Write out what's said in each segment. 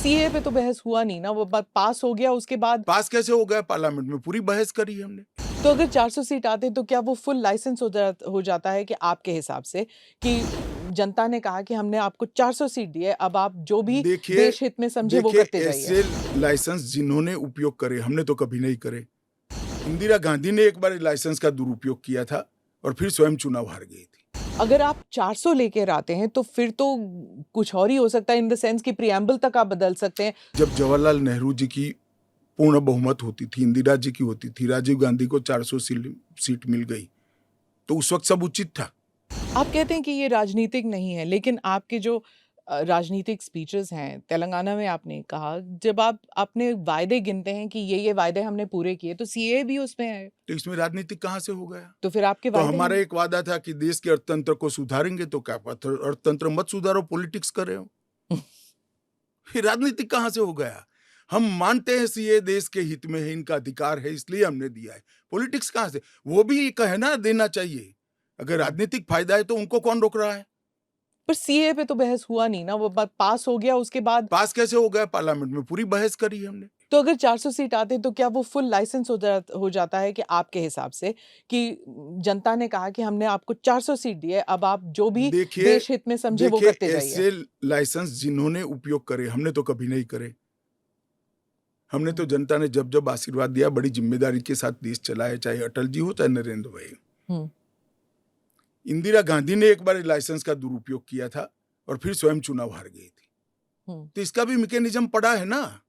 CA पे तो बहस हुआ नहीं ना, वो बात पास हो गया उसके बाद। पास कैसे हो गया? पार्लियामेंट में पूरी बहस करी हमने। तो अगर 400 सीट आते तो क्या वो फुल लाइसेंस हो जाता है कि आपके हिसाब से कि जनता ने कहा कि हमने आपको 400 सीट दी है, अब आप जो भी देखिए देश हित में समझे वो देखिए करते जाइए। ऐसे लाइसेंस जिन्होंने उपयोग करे, हमने तो कभी नहीं करे। इंदिरा गांधी ने एक बार लाइसेंस का दुरुपयोग किया था और फिर स्वयं चुनाव हार गई थी। अगर आप 400 लेकर आते हैं तो फिर तो कुछ और ही हो सकता है, इन द सेंस कि प्रियम्बल तक आप बदल सकते हैं। जब जवाहरलाल नेहरू जी की पूर्ण बहुमत होती थी, इंदिरा जी की होती थी, राजीव गांधी को 400 सीट मिल गई, तो उस वक्त सब उचित था। आप कहते हैं कि ये राजनीतिक नहीं है, लेकिन आपके जो राजनीतिक स्पीचेस हैं, तेलंगाना में आपने कहा, जब आप अपने वायदे गिनते हैं कि ये वायदे हमने पूरे किए, तो सीए भी उसमें है। तो इसमें राजनीतिक कहां से हो गया? तो फिर आपके तो वायदे हमारा हैं। एक वादा था कि देश के अर्थतंत्र को सुधारेंगे, तो क्या अर्थतंत्र मत सुधारो, पॉलिटिक्स कर रहे हो। फिर राजनीतिक कहां से हो गया? हम मानते हैं सीए देश के हित में है, इनका अधिकार है, इसलिए हमने दिया है। पॉलिटिक्स कहां से? वो भी कहना देना चाहिए। अगर राजनीतिक फायदा है तो उनको कौन रोक रहा है? पर सीए पे तो बहस हुआ नहीं ना, वो बात पास हो गया उसके बाद। पास कैसे हो गया? पार्लियामेंट में पूरी बहस करी हमने। तो अगर 400 सीट आते तो क्या वो फुल लाइसेंस हो जाता है कि आपके हिसाब से कि जनता ने कहा कि हमने आपको 400 सीट दी है, अब आप जो भी देखिए देश हित में समझे वो देखिए करते जाइए। ऐसे लाइसेंस जिन्होंने उपयोग करे, हमने तो कभी नहीं करे। हमने तो जनता ने जब जब आशीर्वाद दिया, बड़ी जिम्मेदारी के साथ देश चलाया, चाहे अटल जी हो चाहे नरेंद्र भाई। हम्म। इंदिरा गांधी ने एक बार लाइसेंस का दुरुपयोग किया था और फिर स्वयं चुनाव हार गई थी। तो इसका भी मैकेनिज्म पड़ा है ना।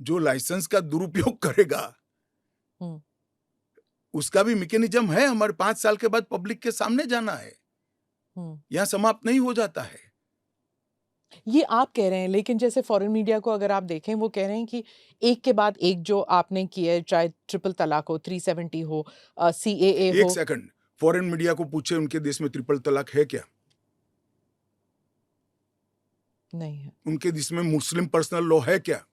जो लाइसेंस का दुरुपयोग करेगा उसका भी मैकेनिज्म है। हमारे 5 साल के बाद पब्लिक के सामने जाना है, यहां समाप्त नहीं हो जाता है। ये आप कह रहे हैं, लेकिन जैसे फॉरेन मीडिया को अगर आप देखें, वो कह रहे हैं कि एक के बाद एक जो आपने किया है, चाहे ट्रिपल तलाक हो, 370 हो, सीएए एक हो। सेकंड, फॉरेन मीडिया को पूछे उनके देश में ट्रिपल तलाक है क्या? नहीं है। उनके देश में मुस्लिम पर्सनल लॉ है क्या?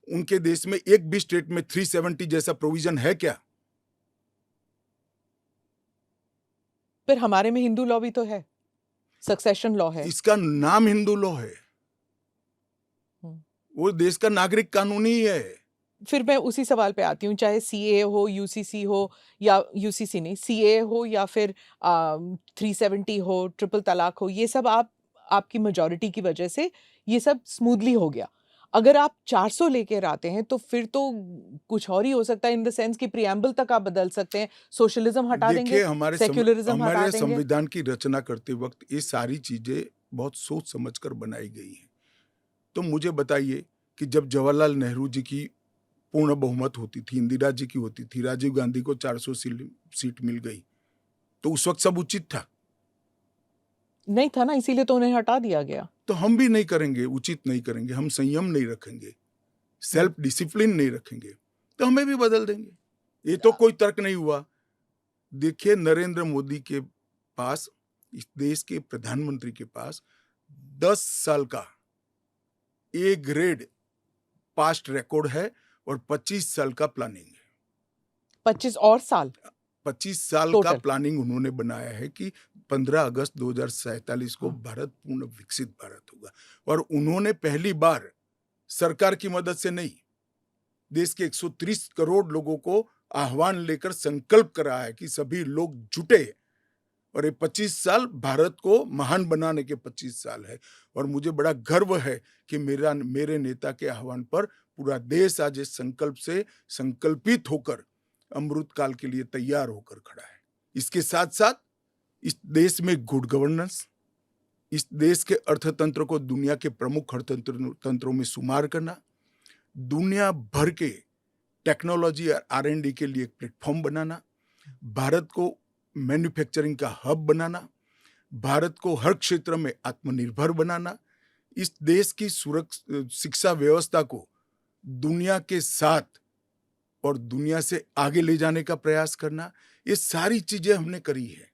उनके देश में एक भी स्टेट में 370 जैसा प्रोविजन है क्या? फिर हमारे में हिंदू लॉ भी तो है, सक्सेशन लॉ है। इसका नाम हिंदू लॉ है, वो देश का नागरिक कानून ही है। फिर मैं उसी सवाल पे आती हूँ, चाहे सीए हो, यूसीसी हो, या यूसीसी नहीं, सीए हो, या फिर 370 हो, ट्रिपल तलाक हो, ये सब आपकी मेजॉरिटी की वजह से ये सब स्मूथली हो गया। अगर आप 400 लेकर आते हैं तो फिर तो कुछ और ही हो सकता है, इन द सेंस कि प्रियम्बल तक आप बदल सकते हैं, सोशलिज्म हटा देंगे, देखिए सेक्युलरिज्म हटा हमारे देंगे। संविधान की रचना करते वक्त ये सारी चीजें बहुत सोच समझकर बनाई गई हैं। तो मुझे बताइए कि जब जवाहरलाल नेहरू जी की पूर्ण बहुमत होती थी, इंदिरा जी की होती थी, राजीव गांधी को 400 सीट मिल गई, तो उस वक्त सब उचित था? नहीं था ना, इसीलिए तो उन्हें हटा दिया गया। तो हम भी नहीं करेंगे, उचित नहीं करेंगे, हम संयम नहीं रखेंगे, सेल्फ डिसिप्लिन नहीं रखेंगे, तो हमें भी बदल देंगे। ये तो कोई तर्क नहीं हुआ। देखिए नरेंद्र मोदी के पास, इस देश के प्रधानमंत्री के पास 10 साल का ए ग्रेड पास्ट रिकॉर्ड है और 25 साल का प्लानिंग है। 25 और साल 25 साल का टोटल। प्लानिंग उन्होंने बनाया है कि 15 अगस्त 2047 को भारत पूर्ण विकसित भारत होगा। और उन्होंने पहली बार सरकार की मदद से नहीं, देश के 130 करोड़ लोगों को आह्वान लेकर संकल्प करा है कि सभी लोग जुटे, और ये 25 साल भारत को महान बनाने के 25 साल है। और मुझे बड़ा गर्व है कि मेरे नेता के आह्वान पर पूरा देश आज इस संकल्प से संकल्पित होकर अमृत काल के लिए तैयार होकर खड़ा है। इसके साथ साथ इस देश में गुड गवर्नेंस, इस देश के अर्थतंत्र को दुनिया के प्रमुख अर्थतंत्रों में शुमार करना, दुनिया भर के टेक्नोलॉजी और R&D के लिए एक प्लेटफॉर्म बनाना, भारत को मैन्युफैक्चरिंग का हब बनाना, भारत को हर क्षेत्र में आत्मनिर्भर बनाना, इस देश की शिक्षा व्यवस्था को दुनिया के साथ और दुनिया से आगे ले जाने का प्रयास करना, ये सारी चीजें हमने करी है।